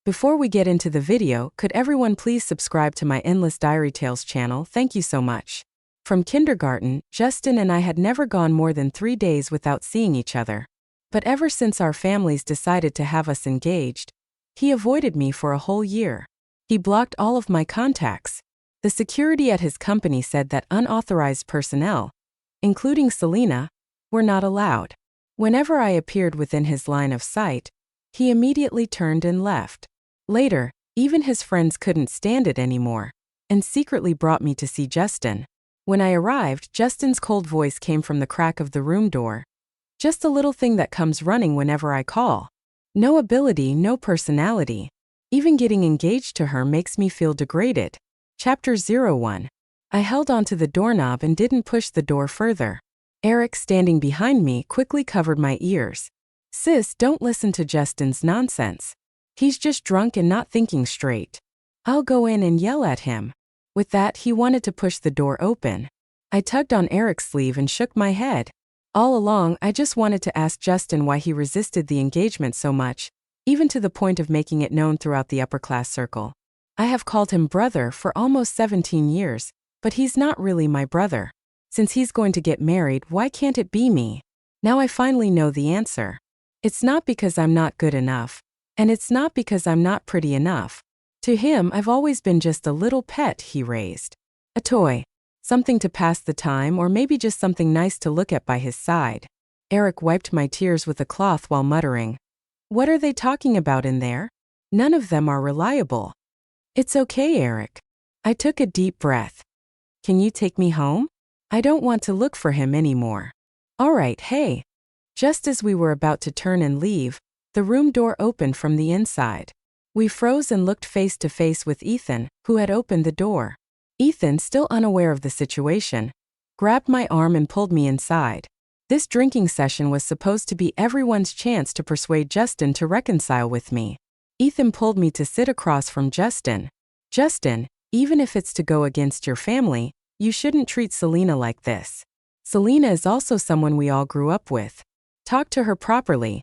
Before we get into the video, could everyone please subscribe to my Endless Diary Tales channel? Thank you so much. From kindergarten, Justin and I had never gone more than 3 days without seeing each other. But ever since our families decided to have us engaged, he avoided me for a whole year. He blocked all of my contacts. The security at his company said that unauthorized personnel, including Selena, were not allowed. Whenever I appeared within his line of sight, he immediately turned and left. Later, even his friends couldn't stand it anymore, and secretly brought me to see Justin. When I arrived, Justin's cold voice came from the crack of the room door. Just a little thing that comes running whenever I call. No ability, no personality. Even getting engaged to her makes me feel degraded. Chapter 01. I held onto the doorknob and didn't push the door further. Eric, standing behind me, quickly covered my ears. Sis, don't listen to Justin's nonsense. He's just drunk and not thinking straight. I'll go in and yell at him. With that, he wanted to push the door open. I tugged on Eric's sleeve and shook my head. All along, I just wanted to ask Justin why he resisted the engagement so much, even to the point of making it known throughout the upper-class circle. I have called him brother for almost 17 years, but he's not really my brother. Since he's going to get married, why can't it be me? Now I finally know the answer. It's not because I'm not good enough, and it's not because I'm not pretty enough. To him, I've always been just a little pet he raised. A toy. Something to pass the time, or maybe just something nice to look at by his side. Eric wiped my tears with a cloth while muttering, "What are they talking about in there? None of them are reliable." "It's okay, Eric." I took a deep breath. "Can you take me home? I don't want to look for him anymore." "All right, hey." Just as we were about to turn and leave, the room door opened from the inside. We froze and looked face to face with Ethan, who had opened the door. Ethan, still unaware of the situation, grabbed my arm and pulled me inside. This drinking session was supposed to be everyone's chance to persuade Justin to reconcile with me. Ethan pulled me to sit across from Justin. "Justin, even if it's to go against your family, you shouldn't treat Selena like this. Selena is also someone we all grew up with. Talk to her properly.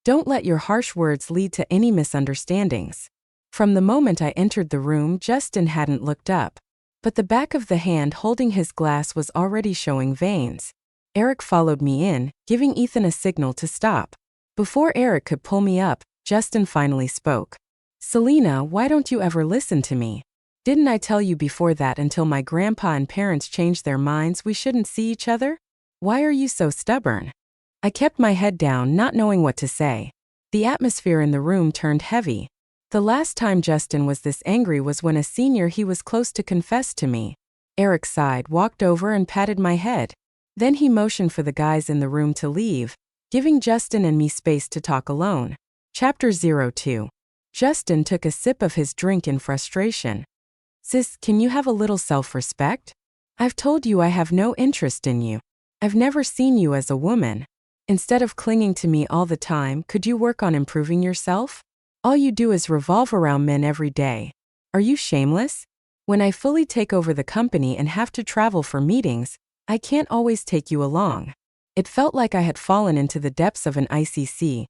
Don't let your harsh words lead to any misunderstandings." From the moment I entered the room, Justin hadn't looked up, but the back of the hand holding his glass was already showing veins. Eric followed me in, giving Ethan a signal to stop. Before Eric could pull me up, Justin finally spoke. "Selena, why don't you ever listen to me? Didn't I tell you before that until my grandpa and parents changed their minds we shouldn't see each other? Why are you so stubborn?" I kept my head down, not knowing what to say. The atmosphere in the room turned heavy. The last time Justin was this angry was when a senior he was close to confessed to me. Eric sighed, walked over and patted my head. Then he motioned for the guys in the room to leave, giving Justin and me space to talk alone. Chapter 02. Justin took a sip of his drink in frustration. "Sis, can you have a little self-respect? I've told you I have no interest in you. I've never seen you as a woman. Instead of clinging to me all the time, could you work on improving yourself? All you do is revolve around men every day. Are you shameless? When I fully take over the company and have to travel for meetings, I can't always take you along." It felt like I had fallen into the depths of an icy sea.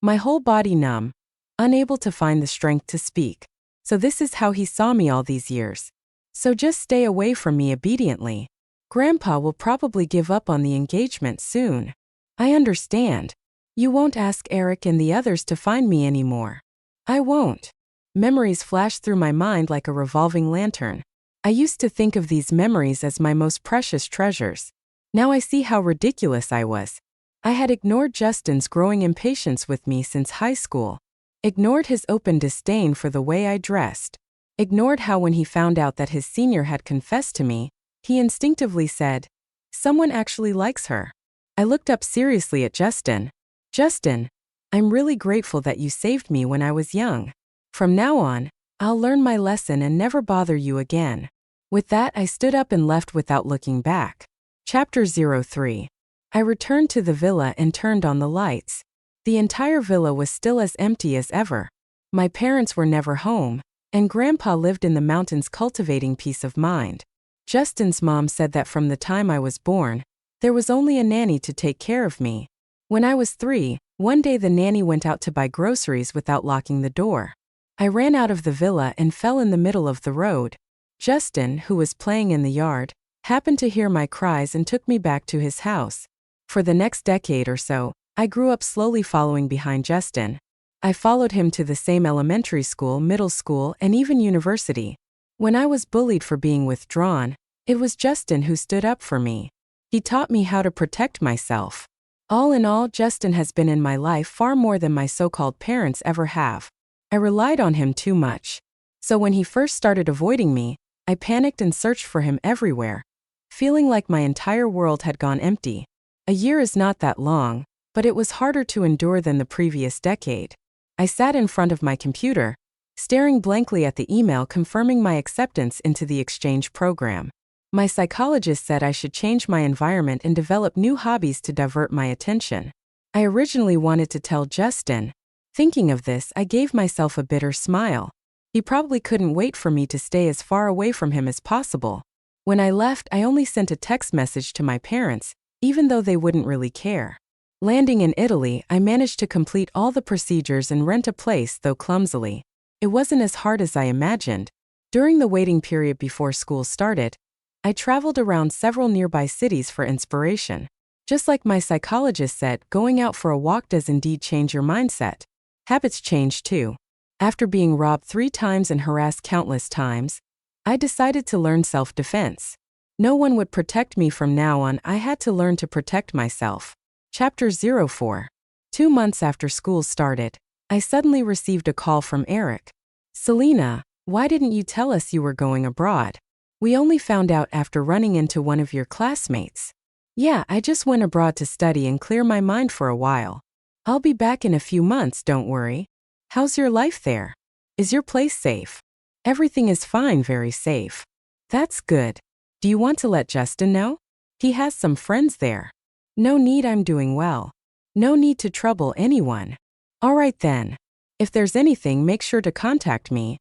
My whole body numb, unable to find the strength to speak. So this is how he saw me all these years. "So just stay away from me obediently. Grandpa will probably give up on the engagement soon." "I understand. You won't ask Eric and the others to find me anymore." "I won't." Memories flashed through my mind like a revolving lantern. I used to think of these memories as my most precious treasures. Now I see how ridiculous I was. I had ignored Justin's growing impatience with me since high school. Ignored his open disdain for the way I dressed. Ignored how when he found out that his senior had confessed to me, he instinctively said, "Someone actually likes her." I looked up seriously at Justin. "Justin, I'm really grateful that you saved me when I was young. From now on, I'll learn my lesson and never bother you again." With that, I stood up and left without looking back. Chapter 03. I returned to the villa and turned on the lights. The entire villa was still as empty as ever. My parents were never home, and Grandpa lived in the mountains cultivating peace of mind. Justin's mom said that from the time I was born, there was only a nanny to take care of me. When I was 3, one day the nanny went out to buy groceries without locking the door. I ran out of the villa and fell in the middle of the road. Justin, who was playing in the yard, happened to hear my cries and took me back to his house. For the next decade or so, I grew up slowly following behind Justin. I followed him to the same elementary school, middle school, and even university. When I was bullied for being withdrawn, it was Justin who stood up for me. He taught me how to protect myself. All in all, Justin has been in my life far more than my so-called parents ever have. I relied on him too much. So when he first started avoiding me, I panicked and searched for him everywhere, feeling like my entire world had gone empty. A year is not that long, but it was harder to endure than the previous decade. I sat in front of my computer, staring blankly at the email confirming my acceptance into the exchange program. My psychologist said I should change my environment and develop new hobbies to divert my attention. I originally wanted to tell Justin. Thinking of this, I gave myself a bitter smile. He probably couldn't wait for me to stay as far away from him as possible. When I left, I only sent a text message to my parents, even though they wouldn't really care. Landing in Italy, I managed to complete all the procedures and rent a place, though clumsily. It wasn't as hard as I imagined. During the waiting period before school started, I traveled around several nearby cities for inspiration. Just like my psychologist said, going out for a walk does indeed change your mindset. Habits change too. After being robbed 3 times and harassed countless times, I decided to learn self-defense. No one would protect me from now on. I had to learn to protect myself. Chapter 04. 2 months after school started, I suddenly received a call from Eric. "Selena, why didn't you tell us you were going abroad? We only found out after running into one of your classmates." "Yeah, I just went abroad to study and clear my mind for a while. I'll be back in a few months, don't worry. How's your life there? Is your place safe?" "Everything is fine, very safe." "That's good. Do you want to let Justin know? He has some friends there." "No need, I'm doing well. No need to trouble anyone." "All right then. If there's anything, make sure to contact me.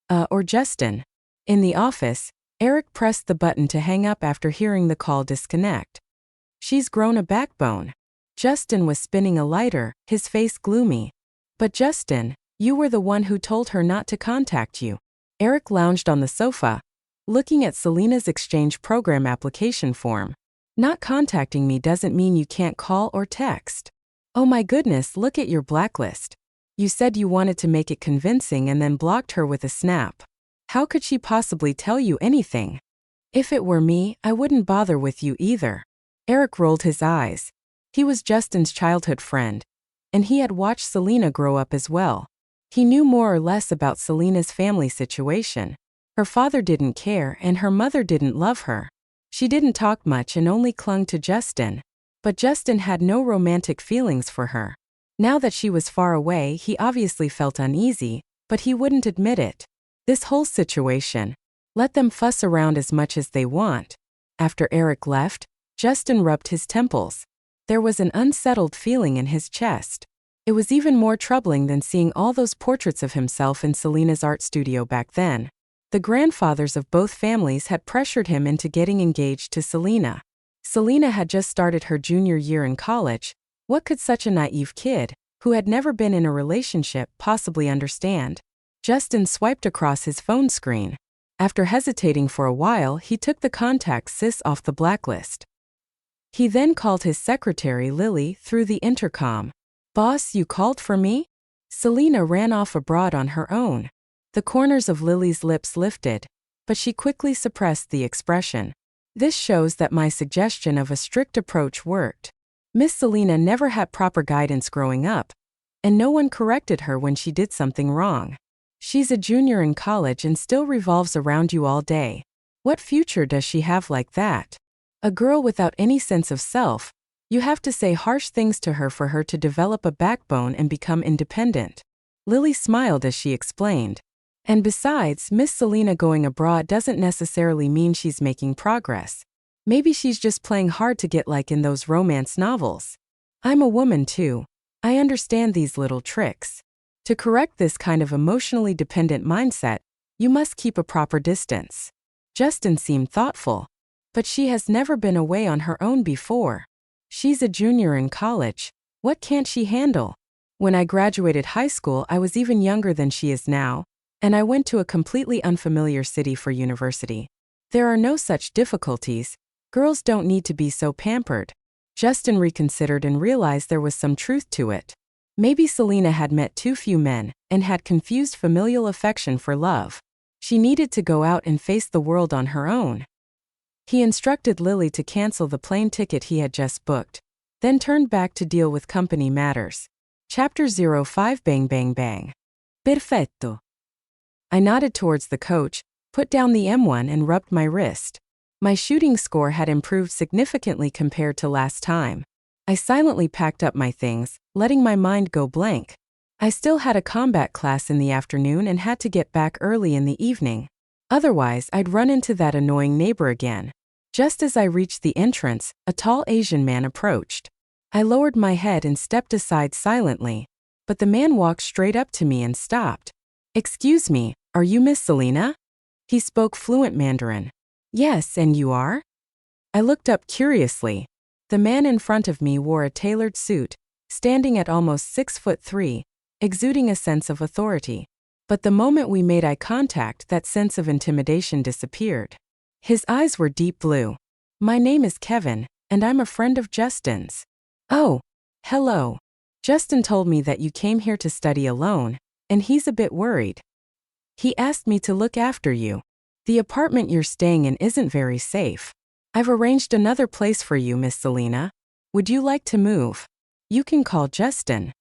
Or Justin." In the office, Eric pressed the button to hang up after hearing the call disconnect. "She's grown a backbone." Justin was spinning a lighter, his face gloomy. "But Justin, you were the one who told her not to contact you." Eric lounged on the sofa, looking at Selena's exchange program application form. "Not contacting me doesn't mean you can't call or text." "Oh my goodness, look at your blacklist. You said you wanted to make it convincing and then blocked her with a snap. How could she possibly tell you anything?" "If it were me, I wouldn't bother with you either." Eric rolled his eyes. He was Justin's childhood friend, and he had watched Selena grow up as well. He knew more or less about Selena's family situation. Her father didn't care and her mother didn't love her. She didn't talk much and only clung to Justin. But Justin had no romantic feelings for her. Now that she was far away, he obviously felt uneasy, but he wouldn't admit it. This whole situation, let them fuss around as much as they want. After Eric left, Justin rubbed his temples. There was an unsettled feeling in his chest. It was even more troubling than seeing all those portraits of himself in Selena's art studio back then. The grandfathers of both families had pressured him into getting engaged to Selena. Selena had just started her junior year in college. What could such a naive kid, who had never been in a relationship, possibly understand? Justin swiped across his phone screen. After hesitating for a while, he took the contact sis off the blacklist. He then called his secretary Lily through the intercom. "Boss, you called for me?" Selena ran off abroad on her own. The corners of Lily's lips lifted, but she quickly suppressed the expression. This shows that my suggestion of a strict approach worked. Miss Selena never had proper guidance growing up, and no one corrected her when she did something wrong. She's a junior in college and still revolves around you all day. What future does she have like that? A girl without any sense of self. You have to say harsh things to her for her to develop a backbone and become independent. Lily smiled as she explained. And besides, Miss Selena going abroad doesn't necessarily mean she's making progress. Maybe she's just playing hard to get like in those romance novels. I'm a woman too. I understand these little tricks. To correct this kind of emotionally dependent mindset, you must keep a proper distance. Justin seemed thoughtful. But she has never been away on her own before. She's a junior in college. What can't she handle? When I graduated high school, I was even younger than she is now, and I went to a completely unfamiliar city for university. There are no such difficulties. Girls don't need to be so pampered. Justin reconsidered and realized there was some truth to it. Maybe Selena had met too few men and had confused familial affection for love. She needed to go out and face the world on her own. He instructed Lily to cancel the plane ticket he had just booked, then turned back to deal with company matters. Chapter 05 Bang Bang Bang. Perfetto. I nodded towards the coach, put down the M1 and rubbed my wrist. My shooting score had improved significantly compared to last time. I silently packed up my things, letting my mind go blank. I still had a combat class in the afternoon and had to get back early in the evening. Otherwise, I'd run into that annoying neighbor again. Just as I reached the entrance, a tall Asian man approached. I lowered my head and stepped aside silently, but the man walked straight up to me and stopped. "Excuse me, are you Miss Selena?" He spoke fluent Mandarin. "Yes, and you are?" I looked up curiously. The man in front of me wore a tailored suit, standing at almost 6'3", exuding a sense of authority. But the moment we made eye contact, that sense of intimidation disappeared. His eyes were deep blue. "My name is Kevin, and I'm a friend of Justin's." "Oh, hello. Justin told me that you came here to study alone, and he's a bit worried. He asked me to look after you. The apartment you're staying in isn't very safe. I've arranged another place for you, Miss Selena. Would you like to move? You can call Justin."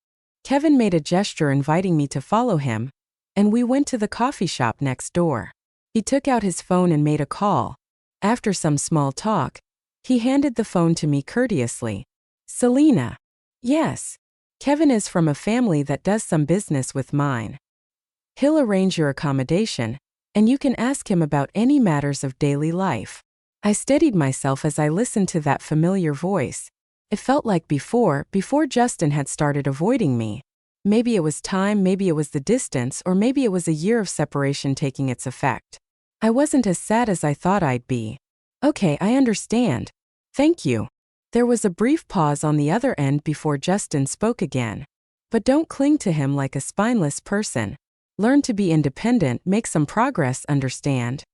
Kevin made a gesture inviting me to follow him, and we went to the coffee shop next door. He took out his phone and made a call. After some small talk, he handed the phone to me courteously. "Selena." "Yes. Kevin is from a family that does some business with mine. He'll arrange your accommodation, and you can ask him about any matters of daily life." I steadied myself as I listened to that familiar voice. It felt like before Justin had started avoiding me. Maybe it was time, maybe it was the distance, or maybe it was a year of separation taking its effect. I wasn't as sad as I thought I'd be. "Okay, I understand. Thank you." There was a brief pause on the other end before Justin spoke again. "But don't cling to him like a spineless person. Learn to be independent, make some progress, understand?"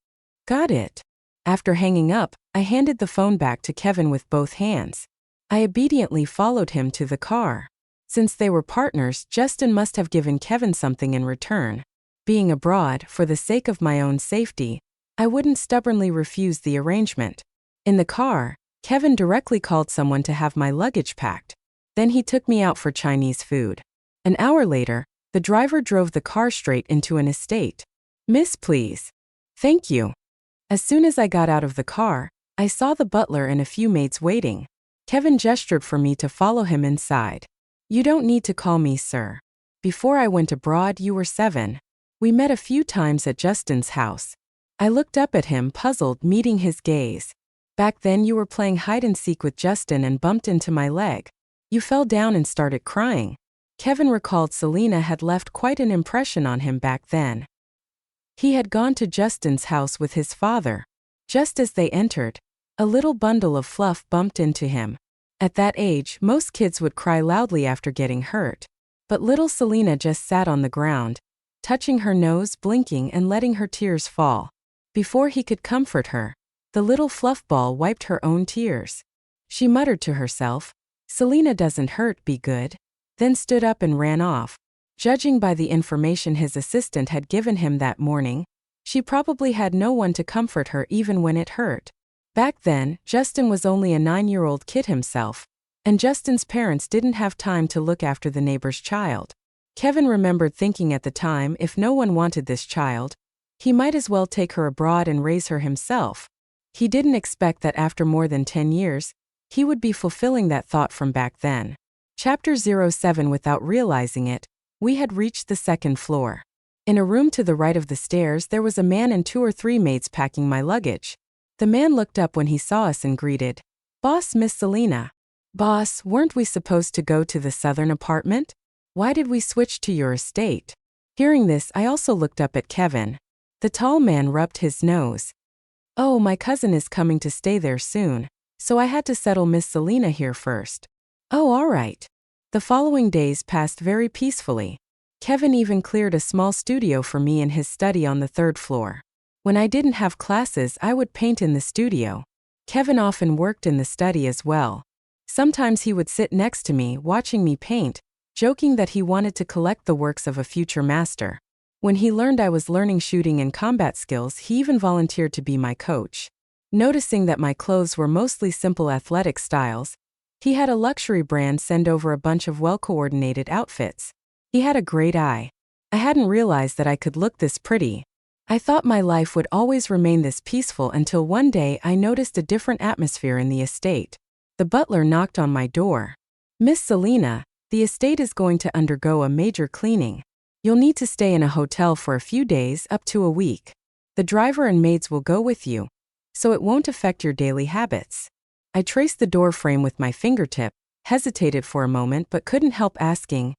"Got it." After hanging up, I handed the phone back to Kevin with both hands. I obediently followed him to the car. Since they were partners, Justin must have given Kevin something in return. Being abroad, for the sake of my own safety, I wouldn't stubbornly refuse the arrangement. In the car, Kevin directly called someone to have my luggage packed. Then he took me out for Chinese food. An hour later, the driver drove the car straight into an estate. "Miss, please." "Thank you." As soon as I got out of the car, I saw the butler and a few maids waiting. Kevin gestured for me to follow him inside. "You don't need to call me sir. Before I went abroad, you were 7. We met a few times at Justin's house." I looked up at him, puzzled, meeting his gaze. "Back then you were playing hide-and-seek with Justin and bumped into my leg. You fell down and started crying." Kevin recalled Selena had left quite an impression on him back then. He had gone to Justin's house with his father. Just as they entered, a little bundle of fluff bumped into him. At that age, most kids would cry loudly after getting hurt. But little Selena just sat on the ground, touching her nose, blinking, and letting her tears fall. Before he could comfort her, the little fluff ball wiped her own tears. She muttered to herself, "Selena doesn't hurt, be good," then stood up and ran off. Judging by the information his assistant had given him that morning, she probably had no one to comfort her even when it hurt. Back then, Justin was only a 9-year-old kid himself, and Justin's parents didn't have time to look after the neighbor's child. Kevin remembered thinking at the time, if no one wanted this child, he might as well take her abroad and raise her himself. He didn't expect that after more than 10 years, he would be fulfilling that thought from back then. Chapter 07 Without realizing it, we had reached the 2nd floor. In a room to the right of the stairs there was a man and 2 or 3 maids packing my luggage. The man looked up when he saw us and greeted, "Boss, Miss Selena." "Boss, weren't we supposed to go to the southern apartment? Why did we switch to your estate?" Hearing this, I also looked up at Kevin. The tall man rubbed his nose. "Oh, my cousin is coming to stay there soon, so I had to settle Miss Selena here first." "Oh, all right. The following days passed very peacefully. Kevin even cleared a small studio for me in his study on the 3rd floor. When I didn't have classes, I would paint in the studio. Kevin often worked in the study as well. Sometimes he would sit next to me, watching me paint, joking that he wanted to collect the works of a future master. When he learned I was learning shooting and combat skills, he even volunteered to be my coach. Noticing that my clothes were mostly simple athletic styles, he had a luxury brand send over a bunch of well-coordinated outfits. He had a great eye. I hadn't realized that I could look this pretty. I thought my life would always remain this peaceful until one day I noticed a different atmosphere in the estate. The butler knocked on my door. "Miss Selena, the estate is going to undergo a major cleaning. You'll need to stay in a hotel for a few days, up to a week. The driver and maids will go with you, so it won't affect your daily habits." I traced the door frame with my fingertip, hesitated for a moment but couldn't help asking,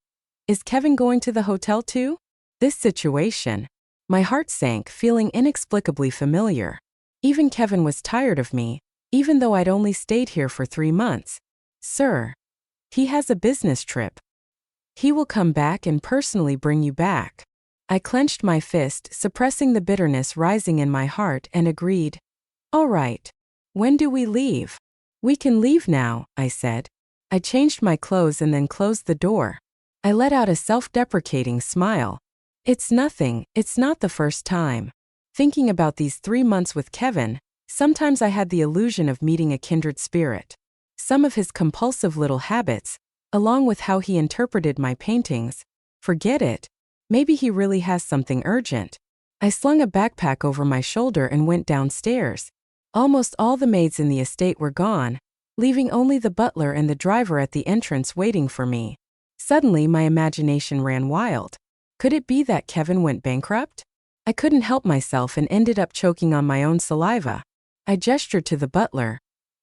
"Is Kevin going to the hotel too?" This situation. My heart sank, feeling inexplicably familiar. Even Kevin was tired of me, even though I'd only stayed here for 3 months. "Sir, he has a business trip. He will come back and personally bring you back." I clenched my fist, suppressing the bitterness rising in my heart, and agreed. "All right. When do we leave?" "We can leave now," I said. I changed my clothes and then closed the door. I let out a self-deprecating smile. It's nothing, it's not the first time. Thinking about these 3 months with Kevin, sometimes I had the illusion of meeting a kindred spirit. Some of his compulsive little habits, along with how he interpreted my paintings, forget it. Maybe he really has something urgent. I slung a backpack over my shoulder and went downstairs. Almost all the maids in the estate were gone, leaving only the butler and the driver at the entrance waiting for me. Suddenly my imagination ran wild. Could it be that Kevin went bankrupt? I couldn't help myself and ended up choking on my own saliva. I gestured to the butler,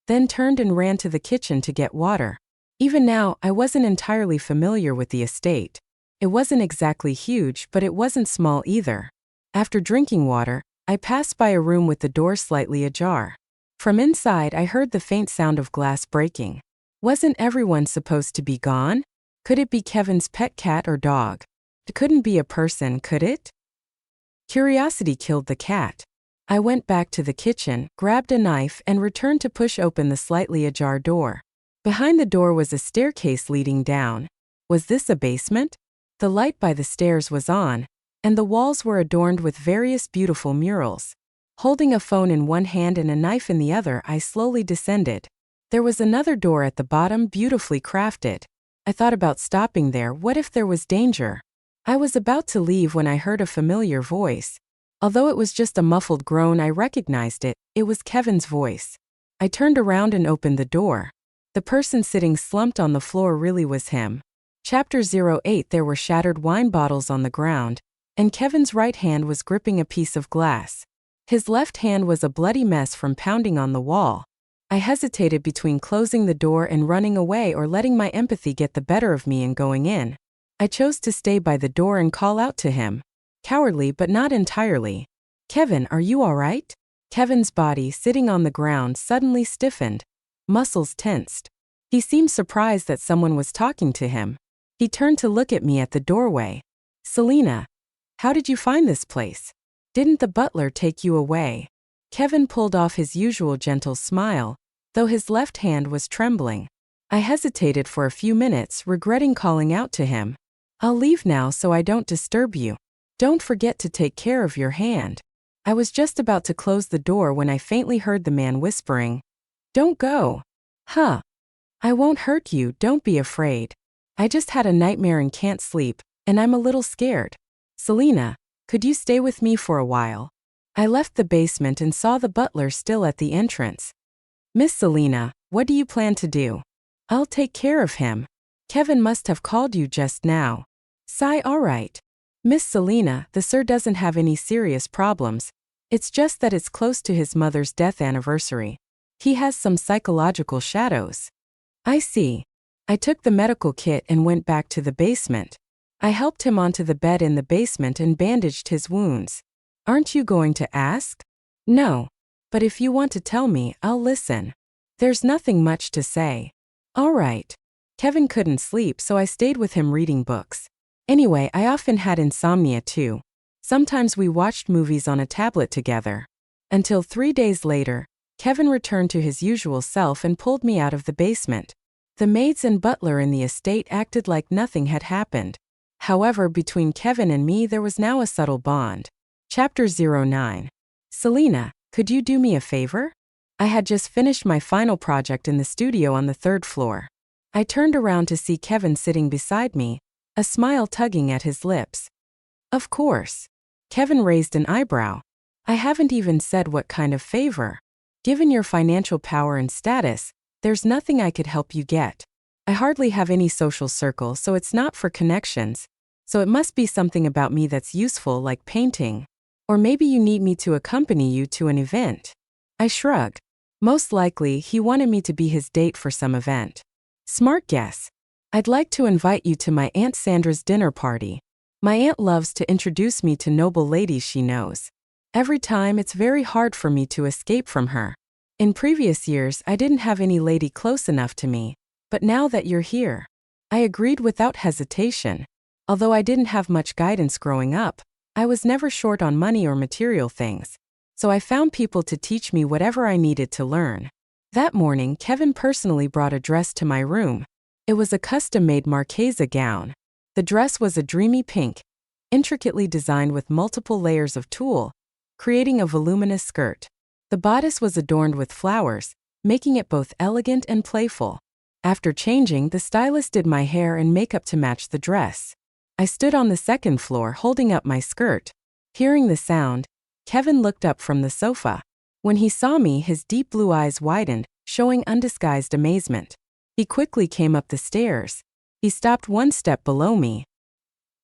then turned and ran to the kitchen to get water. Even now, I wasn't entirely familiar with the estate. It wasn't exactly huge, but it wasn't small either. After drinking water, I passed by a room with the door slightly ajar. From inside, I heard the faint sound of glass breaking. Wasn't everyone supposed to be gone? Could it be Kevin's pet cat or dog? It couldn't be a person, could it? Curiosity killed the cat. I went back to the kitchen, grabbed a knife, and returned to push open the slightly ajar door. Behind the door was a staircase leading down. Was this a basement? The light by the stairs was on, and the walls were adorned with various beautiful murals. Holding a phone in one hand and a knife in the other, I slowly descended. There was another door at the bottom, beautifully crafted. I thought about stopping there. What if there was danger? I was about to leave when I heard a familiar voice. Although it was just a muffled groan, I recognized it. It was Kevin's voice. I turned around and opened the door. The person sitting slumped on the floor really was him. Chapter 08. There were shattered wine bottles on the ground, and Kevin's right hand was gripping a piece of glass. His left hand was a bloody mess from pounding on the wall. I hesitated between closing the door and running away or letting my empathy get the better of me and going in. I chose to stay by the door and call out to him. Cowardly but not entirely. "Kevin, are you all right?" Kevin's body, sitting on the ground, suddenly stiffened. Muscles tensed. He seemed surprised that someone was talking to him. He turned to look at me at the doorway. "Selena, how did you find this place? Didn't the butler take you away?" Kevin pulled off his usual gentle smile, though his left hand was trembling. I hesitated for a few minutes, regretting calling out to him. "I'll leave now so I don't disturb you. Don't forget to take care of your hand." I was just about to close the door when I faintly heard the man whispering, "Don't go." "Huh. I won't hurt you, don't be afraid. I just had a nightmare and can't sleep, and I'm a little scared. Selena, could you stay with me for a while?" I left the basement and saw the butler still at the entrance. "Miss Selena, what do you plan to do?" "I'll take care of him. Kevin must have called you just now." Sigh. "All right. Miss Selena, the sir doesn't have any serious problems. It's just that it's close to his mother's death anniversary. He has some psychological shadows." "I see." I took the medical kit and went back to the basement. I helped him onto the bed in the basement and bandaged his wounds. "Aren't you going to ask?" "No. But if you want to tell me, I'll listen." "There's nothing much to say." "All right. Kevin couldn't sleep, so I stayed with him reading books. Anyway, I often had insomnia too. Sometimes we watched movies on a tablet together. Until 3 days later, Kevin returned to his usual self and pulled me out of the basement. The maids and butler in the estate acted like nothing had happened. However, between Kevin and me there was now a subtle bond. Chapter 09. Selena, could you do me a favor? I had just finished my final project in the studio on the 3rd floor. I turned around to see Kevin sitting beside me, a smile tugging at his lips. Of course. Kevin raised an eyebrow. I haven't even said what kind of favor. Given your financial power and status, there's nothing I could help you get. I hardly have any social circle, so it's not for connections. So it must be something about me that's useful, like painting. Or maybe you need me to accompany you to an event. I shrugged. Most likely, he wanted me to be his date for some event. Smart guess. I'd like to invite you to my Aunt Sandra's dinner party. My aunt loves to introduce me to noble ladies she knows. Every time it's very hard for me to escape from her. In previous years, I didn't have any lady close enough to me, but now that you're here, I agreed without hesitation. Although I didn't have much guidance growing up, I was never short on money or material things. So I found people to teach me whatever I needed to learn. That morning, Kevin personally brought a dress to my room. It was a custom-made Marchesa gown. The dress was a dreamy pink, intricately designed with multiple layers of tulle, creating a voluminous skirt. The bodice was adorned with flowers, making it both elegant and playful. After changing, the stylist did my hair and makeup to match the dress. I stood on the 2nd floor holding up my skirt. Hearing the sound, Kevin looked up from the sofa. When he saw me, his deep blue eyes widened, showing undisguised amazement. He quickly came up the stairs. He stopped 1 step below me.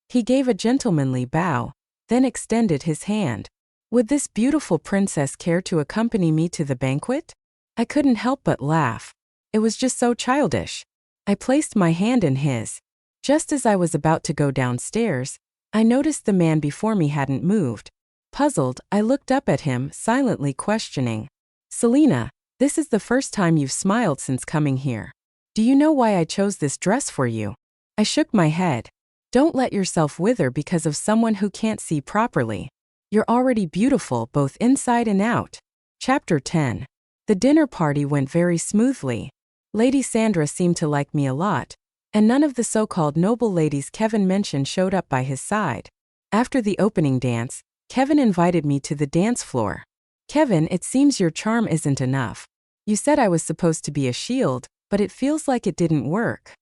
He gave a gentlemanly bow, then extended his hand. Would this beautiful princess care to accompany me to the banquet? I couldn't help but laugh. It was just so childish. I placed my hand in his. Just as I was about to go downstairs, I noticed the man before me hadn't moved. Puzzled, I looked up at him, silently questioning. Selena, this is the first time you've smiled since coming here. Do you know why I chose this dress for you? I shook my head. Don't let yourself wither because of someone who can't see properly. You're already beautiful both inside and out. Chapter 10. The dinner party went very smoothly. Lady Sandra seemed to like me a lot, and none of the so-called noble ladies Kevin mentioned showed up by his side. After the opening dance, Kevin invited me to the dance floor. Kevin, it seems your charm isn't enough. You said I was supposed to be a shield, but it feels like it didn't work.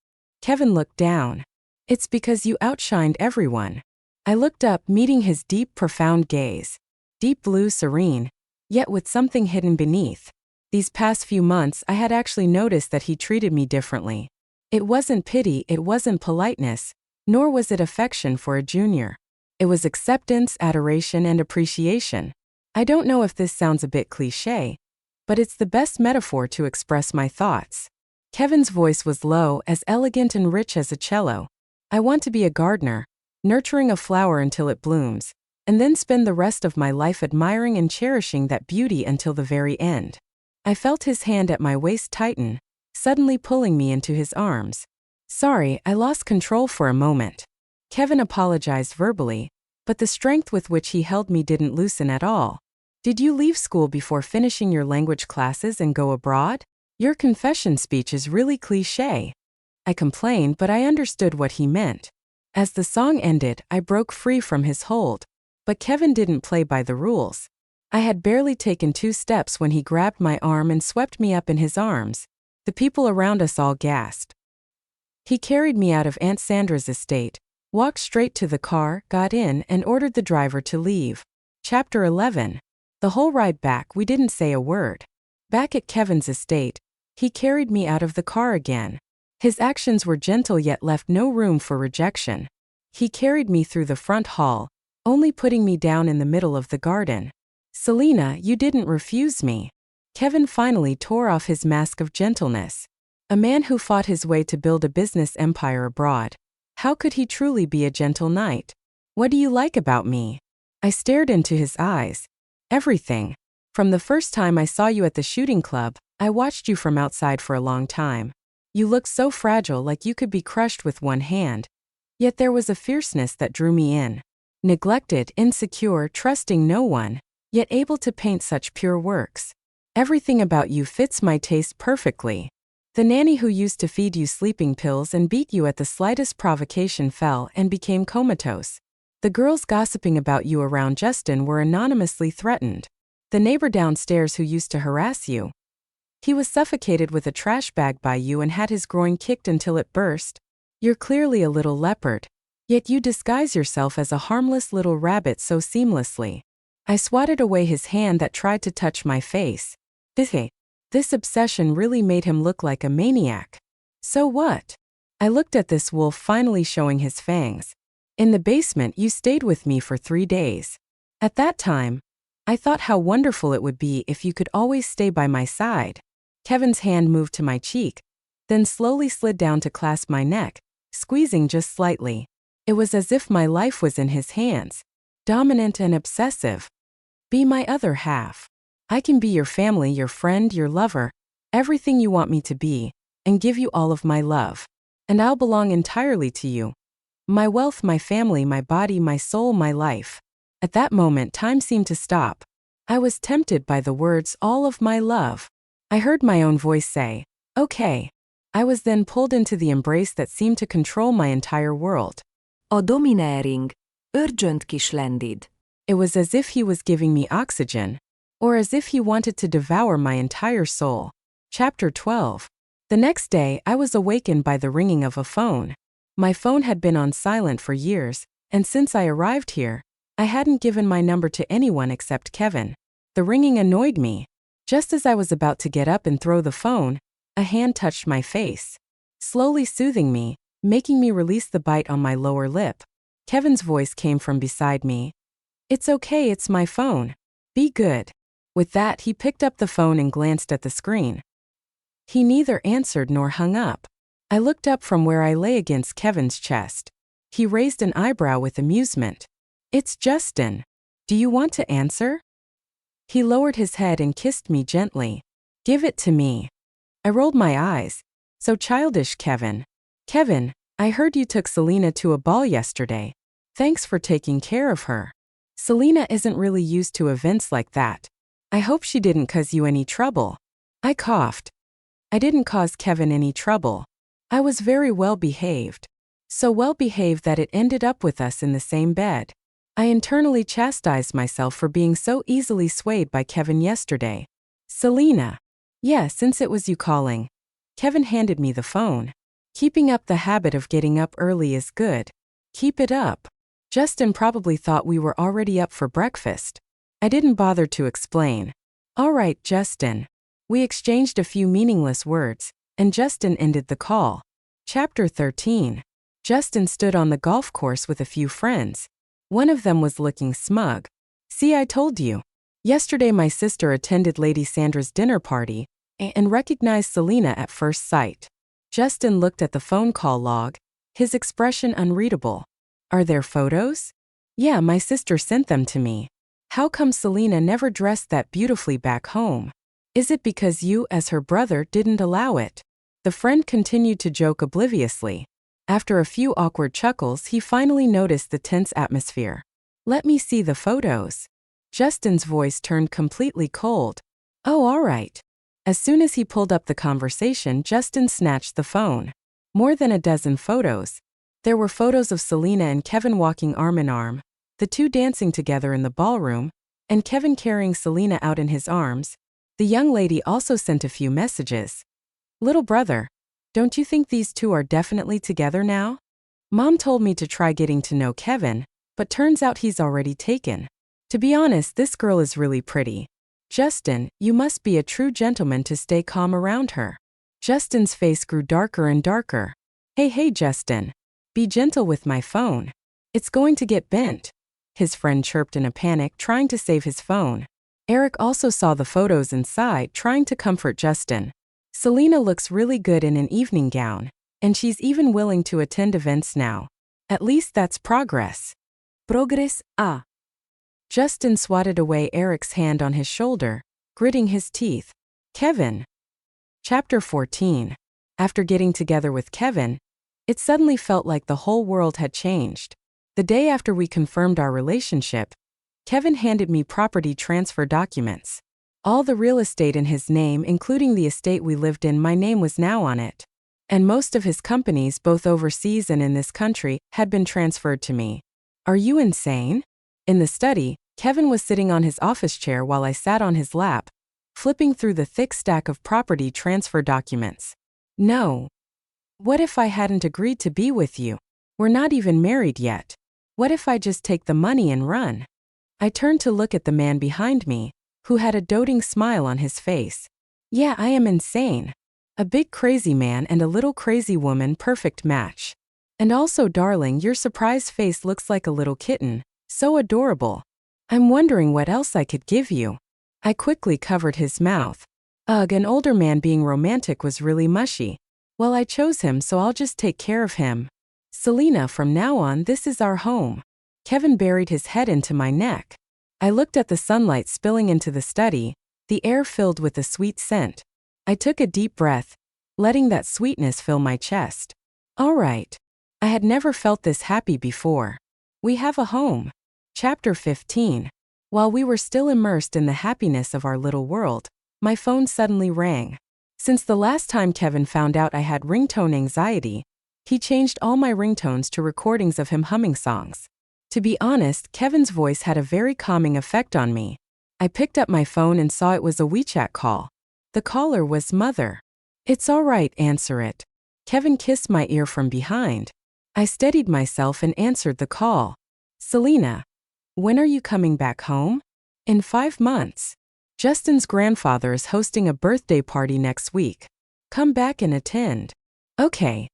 Kevin looked down. It's because you outshined everyone. I looked up, meeting his deep, profound gaze. Deep blue, serene, yet with something hidden beneath. These past few months, I had actually noticed that he treated me differently. It wasn't pity, it wasn't politeness, nor was it affection for a junior. It was acceptance, adoration, and appreciation. I don't know if this sounds a bit cliché, but it's the best metaphor to express my thoughts. Kevin's voice was low, as elegant and rich as a cello. I want to be a gardener, nurturing a flower until it blooms, and then spend the rest of my life admiring and cherishing that beauty until the very end. I felt his hand at my waist tighten, suddenly pulling me into his arms. Sorry, I lost control for a moment. Kevin apologized verbally, but the strength with which he held me didn't loosen at all. Did you leave school before finishing your language classes and go abroad? Your confession speech is really cliché. I complained, but I understood what he meant. As the song ended, I broke free from his hold. But Kevin didn't play by the rules. I had barely taken 2 steps when he grabbed my arm and swept me up in his arms. The people around us all gasped. He carried me out of Aunt Sandra's estate, walked straight to the car, got in, and ordered the driver to leave. Chapter 11. The whole ride back, we didn't say a word. Back at Kevin's estate, he carried me out of the car again. His actions were gentle yet left no room for rejection. He carried me through the front hall, only putting me down in the middle of the garden. Selena, you didn't refuse me. Kevin finally tore off his mask of gentleness. A man who fought his way to build a business empire abroad. How could he truly be a gentle knight? What do you like about me? I stared into his eyes. Everything. From the first time I saw you at the shooting club, I watched you from outside for a long time. You looked so fragile, like you could be crushed with one hand. Yet there was a fierceness that drew me in. Neglected, insecure, trusting no one, yet able to paint such pure works. Everything about you fits my taste perfectly. The nanny who used to feed you sleeping pills and beat you at the slightest provocation fell and became comatose. The girls gossiping about you around Justin were anonymously threatened. The neighbor downstairs who used to harass you. He was suffocated with a trash bag by you and had his groin kicked until it burst. You're clearly a little leopard. Yet you disguise yourself as a harmless little rabbit so seamlessly. I swatted away his hand that tried to touch my face. This obsession really made him look like a maniac. So what? I looked at this wolf finally showing his fangs. In the basement, you stayed with me for 3 days. At that time, I thought how wonderful it would be if you could always stay by my side. Kevin's hand moved to my cheek, then slowly slid down to clasp my neck, squeezing just slightly. It was as if my life was in his hands, dominant and obsessive. Be my other half. I can be your family, your friend, your lover, everything you want me to be, and give you all of my love. And I'll belong entirely to you. My wealth, my family, my body, my soul, my life. At that moment, time seemed to stop. I was tempted by the words, all of my love. I heard my own voice say, okay. I was then pulled into the embrace that seemed to control my entire world. A domineering, urgent kislandid. It was as if he was giving me oxygen, or as if he wanted to devour my entire soul. Chapter 12. The next day, I was awakened by the ringing of a phone. My phone had been on silent for years, and since I arrived here, I hadn't given my number to anyone except Kevin. The ringing annoyed me. Just as I was about to get up and throw the phone, a hand touched my face, slowly soothing me, making me release the bite on my lower lip. Kevin's voice came from beside me. It's okay, it's my phone. Be good. With that, he picked up the phone and glanced at the screen. He neither answered nor hung up. I looked up from where I lay against Kevin's chest. He raised an eyebrow with amusement. It's Justin. Do you want to answer? He lowered his head and kissed me gently. Give it to me. I rolled my eyes. So childish, Kevin. Kevin, I heard you took Selena to a ball yesterday. Thanks for taking care of her. Selena isn't really used to events like that. I hope she didn't cause you any trouble. I coughed. I didn't cause Kevin any trouble. I was very well behaved. So well behaved that it ended up with us in the same bed. I internally chastised myself for being so easily swayed by Kevin yesterday. Selena. Yeah, since it was you calling. Kevin handed me the phone. Keeping up the habit of getting up early is good. Keep it up. Justin probably thought we were already up for breakfast. I didn't bother to explain. All right, Justin. We exchanged a few meaningless words, and Justin ended the call. Chapter 13. Justin stood on the golf course with a few friends. One of them was looking smug. See, I told you. Yesterday my sister attended Lady Sandra's dinner party and recognized Selena at first sight. Justin looked at the phone call log, his expression unreadable. Are there photos? Yeah, my sister sent them to me. How come Selena never dressed that beautifully back home? Is it because you, as her brother, didn't allow it? The friend continued to joke obliviously. After a few awkward chuckles, he finally noticed the tense atmosphere. Let me see the photos. Justin's voice turned completely cold. Oh, all right. As soon as he pulled up the conversation, Justin snatched the phone. More than a dozen photos. There were photos of Selena and Kevin walking arm in arm, the two dancing together in the ballroom, and Kevin carrying Selena out in his arms. The young lady also sent a few messages. Little brother, don't you think these two are definitely together now? Mom told me to try getting to know Kevin, but turns out he's already taken. To be honest, this girl is really pretty. Justin, you must be a true gentleman to stay calm around her. Justin's face grew darker and darker. Hey, Justin. Be gentle with my phone. It's going to get bent. His friend chirped in a panic, trying to save his phone. Eric also saw the photos inside, trying to comfort Justin. Selena looks really good in an evening gown, and she's even willing to attend events now. At least that's progress. Progress, ah. Justin swatted away Eric's hand on his shoulder, gritting his teeth. Kevin. Chapter 14. After getting together with Kevin, it suddenly felt like the whole world had changed. The day after we confirmed our relationship, Kevin handed me property transfer documents. All the real estate in his name, including the estate we lived in, my name was now on it. And most of his companies, both overseas and in this country, had been transferred to me. Are you insane? In the study, Kevin was sitting on his office chair while I sat on his lap, flipping through the thick stack of property transfer documents. No. What if I hadn't agreed to be with you? We're not even married yet. What if I just take the money and run? I turned to look at the man behind me, who had a doting smile on his face. Yeah, I am insane. A big crazy man and a little crazy woman, perfect match. And also, darling, your surprised face looks like a little kitten, so adorable. I'm wondering what else I could give you. I quickly covered his mouth. Ugh, an older man being romantic was really mushy. Well, I chose him, so I'll just take care of him. Selena, from now on, this is our home. Kevin buried his head into my neck. I looked at the sunlight spilling into the study, the air filled with a sweet scent. I took a deep breath, letting that sweetness fill my chest. All right. I had never felt this happy before. We have a home. Chapter 15. While we were still immersed in the happiness of our little world, my phone suddenly rang. Since the last time Kevin found out I had ringtone anxiety, he changed all my ringtones to recordings of him humming songs. To be honest, Kevin's voice had a very calming effect on me. I picked up my phone and saw it was a WeChat call. The caller was Mother. It's all right, answer it. Kevin kissed my ear from behind. I steadied myself and answered the call. Selena, when are you coming back home? In 5 months. Justin's grandfather is hosting a birthday party next week. Come back and attend. Okay.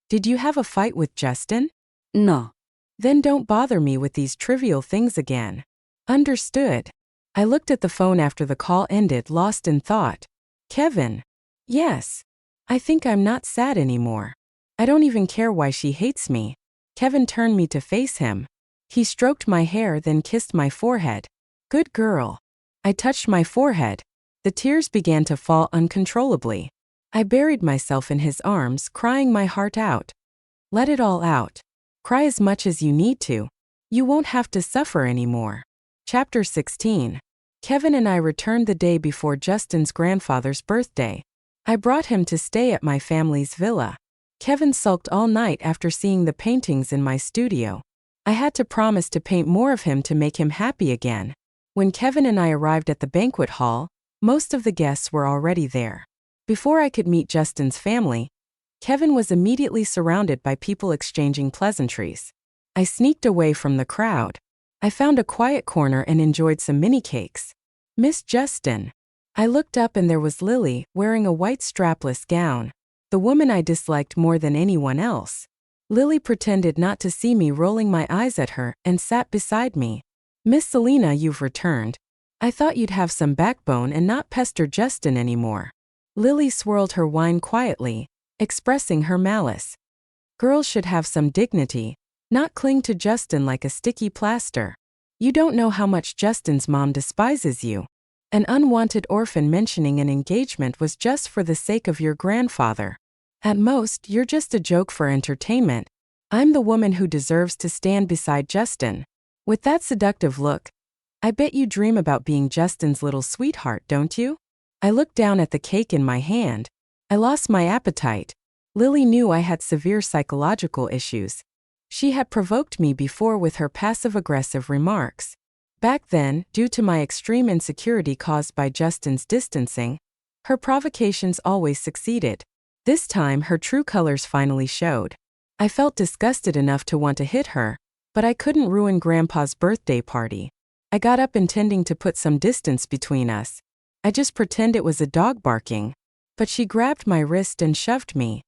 Did you have a fight with Justin? No. Then don't bother me with these trivial things again. Understood. I looked at the phone after the call ended, lost in thought. Kevin. Yes. I think I'm not sad anymore. I don't even care why she hates me. Kevin turned me to face him. He stroked my hair, then kissed my forehead. Good girl. I touched my forehead. The tears began to fall uncontrollably. I buried myself in his arms, crying my heart out. Let it all out. Cry as much as you need to. You won't have to suffer anymore. Chapter 16. Kevin and I returned the day before Justin's grandfather's birthday. I brought him to stay at my family's villa. Kevin sulked all night after seeing the paintings in my studio. I had to promise to paint more of him to make him happy again. When Kevin and I arrived at the banquet hall, most of the guests were already there. Before I could meet Justin's family, Kevin was immediately surrounded by people exchanging pleasantries. I sneaked away from the crowd. I found a quiet corner and enjoyed some mini cakes. Miss Justin. I looked up and there was Lily, wearing a white strapless gown, the woman I disliked more than anyone else. Lily pretended not to see me, rolling my eyes at her, and sat beside me. Miss Selena, you've returned. I thought you'd have some backbone and not pester Justin anymore. Lily swirled her wine quietly, expressing her malice. Girls should have some dignity, not cling to Justin like a sticky plaster. You don't know how much Justin's mom despises you. An unwanted orphan mentioning an engagement was just for the sake of your grandfather. At most, you're just a joke for entertainment. I'm the woman who deserves to stand beside Justin. With that seductive look, I bet you dream about being Justin's little sweetheart, don't you? I looked down at the cake in my hand. I lost my appetite. Lily knew I had severe psychological issues. She had provoked me before with her passive-aggressive remarks. Back then, due to my extreme insecurity caused by Justin's distancing, her provocations always succeeded. This time, her true colors finally showed. I felt disgusted enough to want to hit her, but I couldn't ruin Grandpa's birthday party. I got up intending to put some distance between us. I just pretend it was a dog barking. But she grabbed my wrist and shoved me.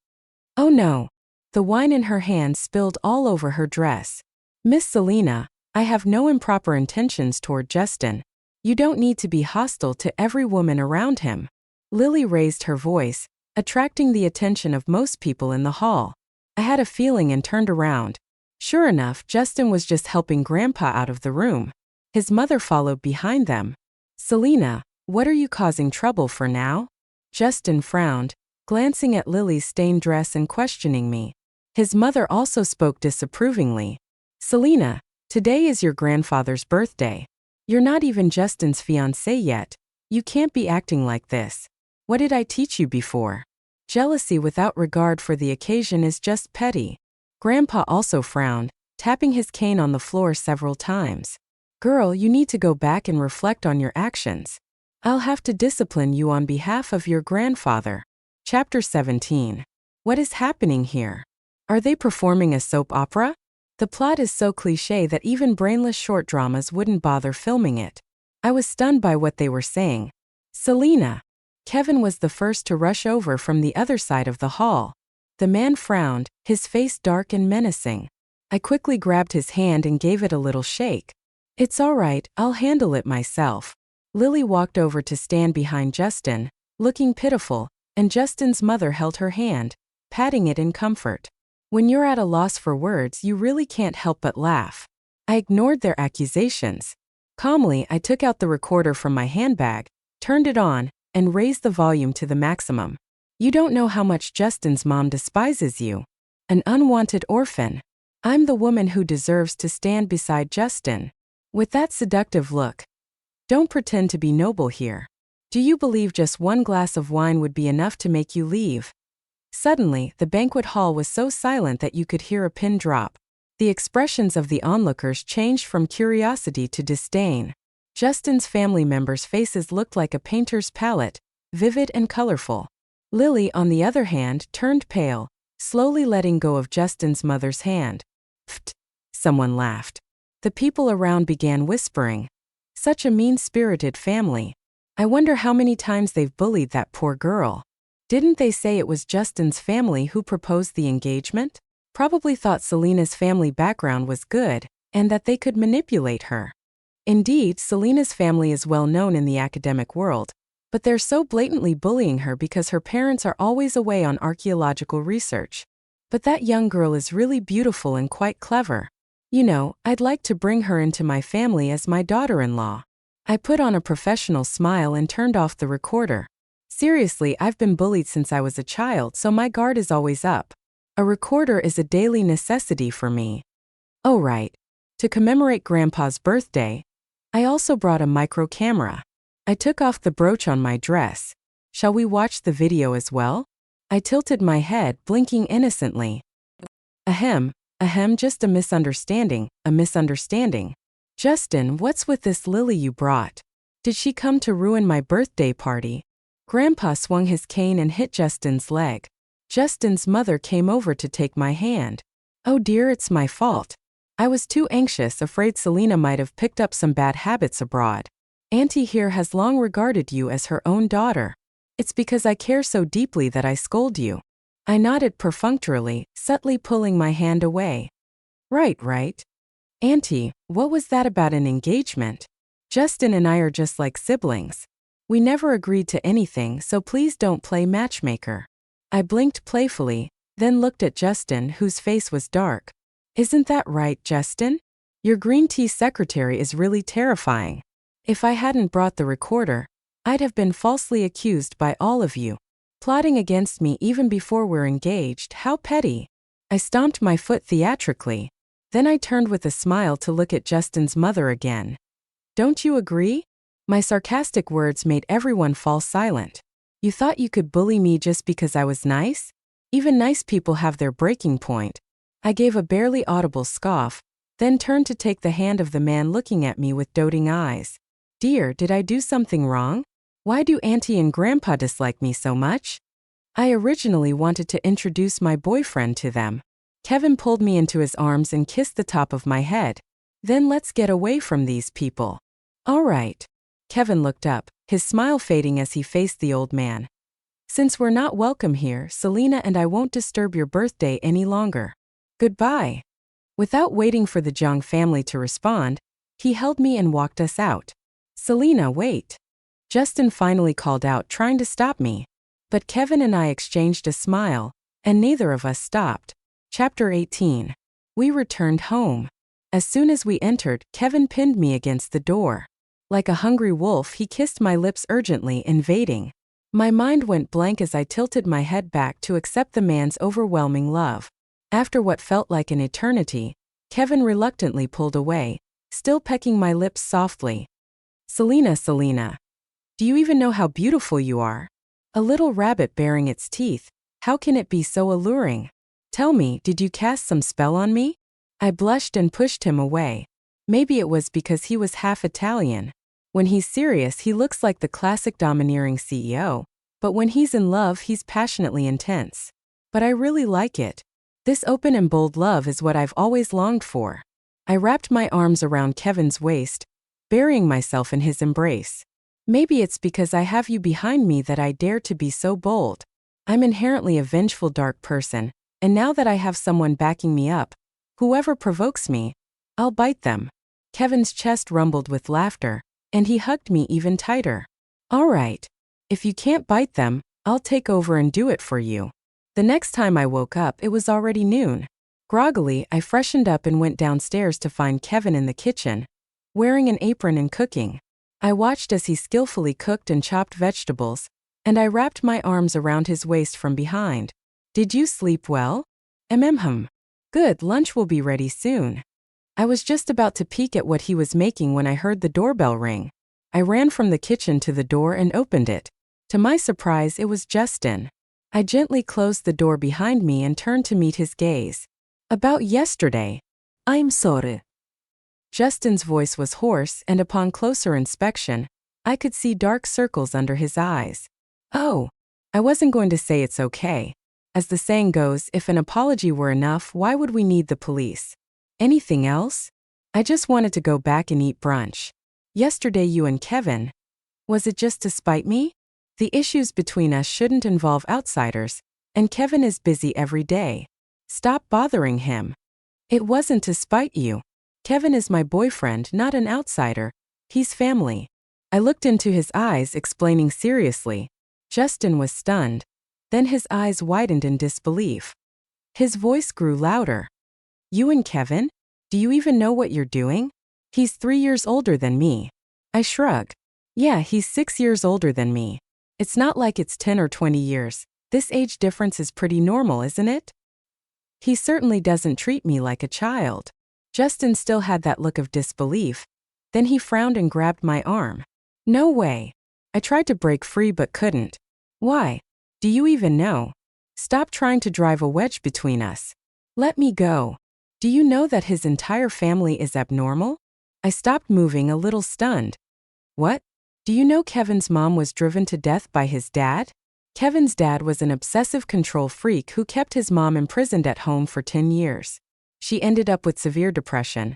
Oh no. The wine in her hand spilled all over her dress. Miss Selena, I have no improper intentions toward Justin. You don't need to be hostile to every woman around him. Lily raised her voice, attracting the attention of most people in the hall. I had a feeling and turned around. Sure enough, Justin was just helping Grandpa out of the room. His mother followed behind them. Selena, what are you causing trouble for now? Justin frowned. glancing at Lily's stained dress and questioning me. His mother also spoke disapprovingly. Selena, today is your grandfather's birthday. You're not even Justin's fiancé yet. You can't be acting like this. What did I teach you before? Jealousy without regard for the occasion is just petty. Grandpa also frowned, tapping his cane on the floor several times. Girl, you need to go back and reflect on your actions. I'll have to discipline you on behalf of your grandfather. Chapter 17. What is happening here? Are they performing a soap opera? The plot is so cliché that even brainless short dramas wouldn't bother filming it. I was stunned by what they were saying. Selena. Kevin was the first to rush over from the other side of the hall. The man frowned, his face dark and menacing. I quickly grabbed his hand and gave it a little shake. It's all right, I'll handle it myself. Lily walked over to stand behind Justin, looking pitiful, and Justin's mother held her hand, patting it in comfort. When you're at a loss for words, you really can't help but laugh. I ignored their accusations. Calmly, I took out the recorder from my handbag, turned it on, and raised the volume to the maximum. You don't know how much Justin's mom despises you. An unwanted orphan. I'm the woman who deserves to stand beside Justin. With that seductive look. Don't pretend to be noble here. Do you believe just one glass of wine would be enough to make you leave? Suddenly, the banquet hall was so silent that you could hear a pin drop. The expressions of the onlookers changed from curiosity to disdain. Justin's family members' faces looked like a painter's palette, vivid and colorful. Lily, on the other hand, turned pale, slowly letting go of Justin's mother's hand. Pfft! Someone laughed. The people around began whispering. Such a mean-spirited family. I wonder how many times they've bullied that poor girl. Didn't they say it was Justin's family who proposed the engagement? Probably thought Selena's family background was good, and that they could manipulate her. Indeed, Selena's family is well known in the academic world, but they're so blatantly bullying her because her parents are always away on archaeological research. But that young girl is really beautiful and quite clever. You know, I'd like to bring her into my family as my daughter-in-law. I put on a professional smile and turned off the recorder. Seriously, I've been bullied since I was a child, so my guard is always up. A recorder is a daily necessity for me. Oh right. To commemorate Grandpa's birthday, I also brought a micro camera. I took off the brooch on my dress. Shall we watch the video as well? I tilted my head, blinking innocently. Ahem, just a misunderstanding, Justin, what's with this Lily you brought? Did she come to ruin my birthday party? Grandpa swung his cane and hit Justin's leg. Justin's mother came over to take my hand. Oh dear, it's my fault. I was too anxious, afraid Selena might have picked up some bad habits abroad. Auntie here has long regarded you as her own daughter. It's because I care so deeply that I scold you. I nodded perfunctorily, subtly pulling my hand away. Right. Auntie, what was that about an engagement? Justin and I are just like siblings. We never agreed to anything, so please don't play matchmaker. I blinked playfully, then looked at Justin, whose face was dark. Isn't that right, Justin? Your green tea secretary is really terrifying. If I hadn't brought the recorder, I'd have been falsely accused by all of you. Plotting against me even before we're engaged, how petty. I stomped my foot theatrically. Then I turned with a smile to look at Justin's mother again. Don't you agree? My sarcastic words made everyone fall silent. You thought you could bully me just because I was nice? Even nice people have their breaking point. I gave a barely audible scoff, then turned to take the hand of the man looking at me with doting eyes. Dear, did I do something wrong? Why do Auntie and Grandpa dislike me so much? I originally wanted to introduce my boyfriend to them. Kevin pulled me into his arms and kissed the top of my head. Then let's get away from these people. All right. Kevin looked up, his smile fading as he faced the old man. Since we're not welcome here, Selena and I won't disturb your birthday any longer. Goodbye. Without waiting for the Jung family to respond, he held me and walked us out. Selena, wait. Justin finally called out, trying to stop me. But Kevin and I exchanged a smile, and neither of us stopped. Chapter 18. We returned home. As soon as we entered, Kevin pinned me against the door. Like a hungry wolf, he kissed my lips urgently, invading. My mind went blank as I tilted my head back to accept the man's overwhelming love. After what felt like an eternity, Kevin reluctantly pulled away, still pecking my lips softly. Selena, do you even know how beautiful you are? A little rabbit baring its teeth, how can it be so alluring? Tell me, did you cast some spell on me? I blushed and pushed him away. Maybe it was because he was half Italian. When he's serious, he looks like the classic domineering CEO, but when he's in love, he's passionately intense. But I really like it. This open and bold love is what I've always longed for. I wrapped my arms around Kevin's waist, burying myself in his embrace. Maybe it's because I have you behind me that I dare to be so bold. I'm inherently a vengeful dark person, and now that I have someone backing me up, whoever provokes me, I'll bite them. Kevin's chest rumbled with laughter, and he hugged me even tighter. All right. If you can't bite them, I'll take over and do it for you. The next time I woke up, it was already noon. Groggily, I freshened up and went downstairs to find Kevin in the kitchen, wearing an apron and cooking. I watched as he skillfully cooked and chopped vegetables, and I wrapped my arms around his waist from behind. Did you sleep well? Good, lunch will be ready soon. I was just about to peek at what he was making when I heard the doorbell ring. I ran from the kitchen to the door and opened it. To my surprise, it was Justin. I gently closed the door behind me and turned to meet his gaze. About yesterday. I'm sorry. Justin's voice was hoarse, and upon closer inspection, I could see dark circles under his eyes. Oh, I wasn't going to say it's okay. As the saying goes, if an apology were enough, why would we need the police? Anything else? I just wanted to go back and eat brunch. Yesterday you and Kevin. Was it just to spite me? The issues between us shouldn't involve outsiders, and Kevin is busy every day. Stop bothering him. It wasn't to spite you. Kevin is my boyfriend, not an outsider. He's family. I looked into his eyes, explaining seriously. Justin was stunned. Then his eyes widened in disbelief. His voice grew louder. You and Kevin? Do you even know what you're doing? He's 3 years older than me. I shrug. Yeah, he's 6 years older than me. It's not like it's 10 or 20 years. This age difference is pretty normal, isn't it? He certainly doesn't treat me like a child. Justin still had that look of disbelief. Then he frowned and grabbed my arm. No way. I tried to break free but couldn't. Why? Do you even know? Stop trying to drive a wedge between us. Let me go. Do you know that his entire family is abnormal? I stopped moving, a little stunned. What? Do you know Kevin's mom was driven to death by his dad? Kevin's dad was an obsessive control freak who kept his mom imprisoned at home for 10 years. She ended up with severe depression.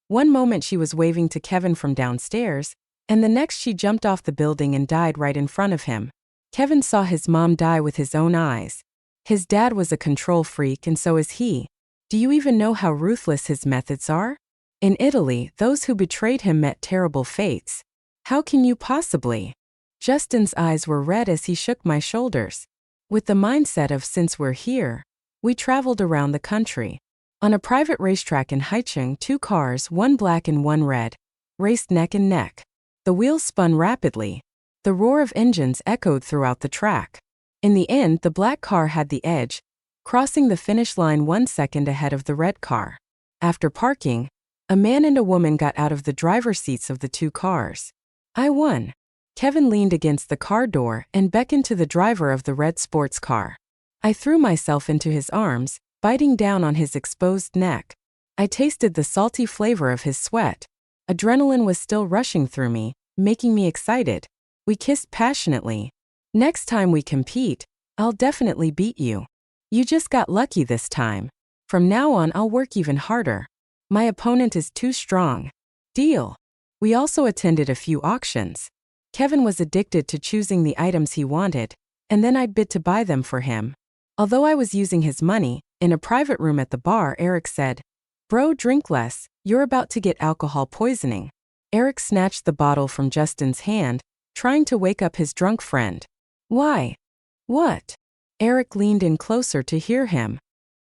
One moment she was waving to Kevin from downstairs, and the next she jumped off the building and died right in front of him. Kevin saw his mom die with his own eyes. His dad was a control freak, and so is he. Do you even know how ruthless his methods are? In Italy, those who betrayed him met terrible fates. How can you possibly? Justin's eyes were red as he shook my shoulders. With the mindset of since we're here, we traveled around the country. On a private racetrack in Haicheng, 2 cars, one black and one red, raced neck and neck. The wheels spun rapidly. The roar of engines echoed throughout the track. In the end, the black car had the edge, crossing the finish line 1 second ahead of the red car. After parking, a man and a woman got out of the driver's seats of the 2 cars. I won. Kevin leaned against the car door and beckoned to the driver of the red sports car. I threw myself into his arms, biting down on his exposed neck. I tasted the salty flavor of his sweat. Adrenaline was still rushing through me, making me excited. We kissed passionately. Next time we compete, I'll definitely beat you. You just got lucky this time. From now on, I'll work even harder. My opponent is too strong. Deal. We also attended a few auctions. Kevin was addicted to choosing the items he wanted, and then I'd bid to buy them for him. Although I was using his money, in a private room at the bar, Eric said, "Bro, drink less, you're about to get alcohol poisoning." Eric snatched the bottle from Justin's hand, trying to wake up his drunk friend. Why? What? Eric leaned in closer to hear him.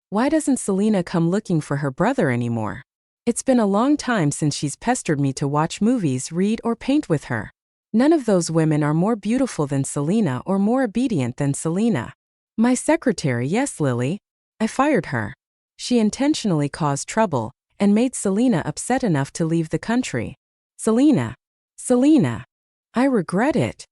Why doesn't Selena come looking for her brother anymore? It's been a long time since she's pestered me to watch movies, read, or paint with her. None of those women are more beautiful than Selena or more obedient than Selena. My secretary, yes, Lily. I fired her. She intentionally caused trouble and made Selena upset enough to leave the country. Selena. I regret it.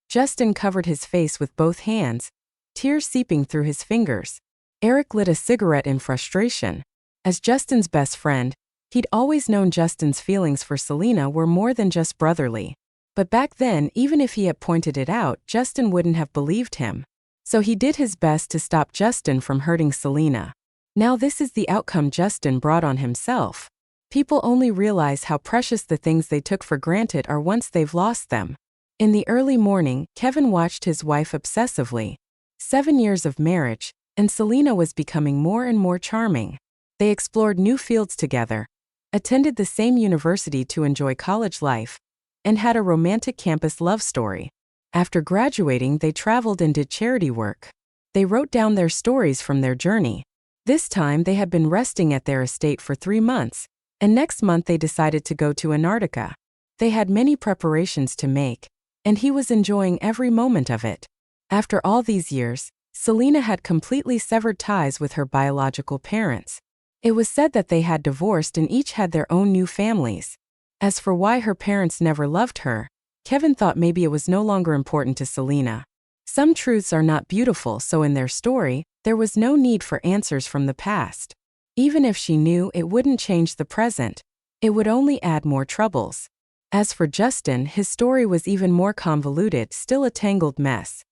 Justin covered his face with both hands, tears seeping through his fingers. Eric lit a cigarette in frustration. As Justin's best friend, he'd always known Justin's feelings for Selena were more than just brotherly. But back then, even if he had pointed it out, Justin wouldn't have believed him. So he did his best to stop Justin from hurting Selena. Now this is the outcome Justin brought on himself. People only realize how precious the things they took for granted are once they've lost them. In the early morning, Kevin watched his wife obsessively. 7 years of marriage, and Selena was becoming more and more charming. They explored new fields together, attended the same university to enjoy college life, and had a romantic campus love story. After graduating, they traveled and did charity work. They wrote down their stories from their journey. This time they had been resting at their estate for 3 months, and next month they decided to go to Antarctica. They had many preparations to make, and he was enjoying every moment of it. After all these years, Selena had completely severed ties with her biological parents. It was said that they had divorced and each had their own new families. As for why her parents never loved her, Kevin thought maybe it was no longer important to Selena. Some truths are not beautiful, so in their story, there was no need for answers from the past. Even if she knew, it wouldn't change the present. It would only add more troubles. As for Justin, his story was even more convoluted, still a tangled mess.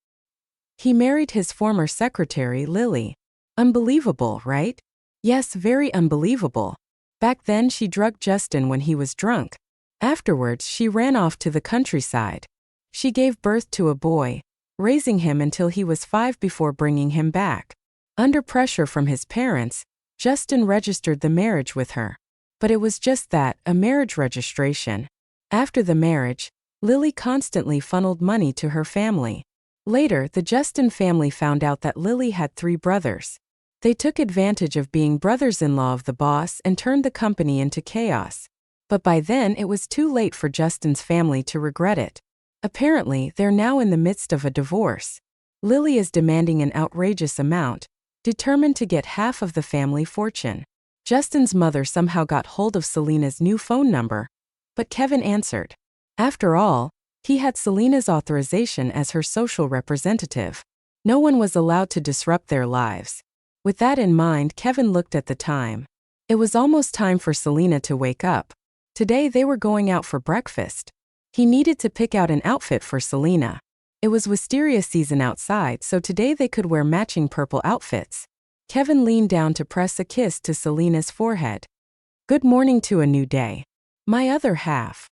He married his former secretary, Lily. Unbelievable, right? Yes, very unbelievable. Back then she drugged Justin when he was drunk. Afterwards, she ran off to the countryside. She gave birth to a boy, raising him until he was 5 before bringing him back. Under pressure from his parents, Justin registered the marriage with her. But it was just that, a marriage registration. After the marriage, Lily constantly funneled money to her family. Later, the Justin family found out that Lily had 3 brothers. They took advantage of being brothers-in-law of the boss and turned the company into chaos. But by then it was too late for Justin's family to regret it. Apparently, they're now in the midst of a divorce. Lily is demanding an outrageous amount, determined to get half of the family fortune. Justin's mother somehow got hold of Selena's new phone number, but Kevin answered. After all, he had Selena's authorization as her social representative. No one was allowed to disrupt their lives. With that in mind, Kevin looked at the time. It was almost time for Selena to wake up. Today they were going out for breakfast. He needed to pick out an outfit for Selena. It was wisteria season outside, so today they could wear matching purple outfits. Kevin leaned down to press a kiss to Selena's forehead. Good morning to a new day. My other half.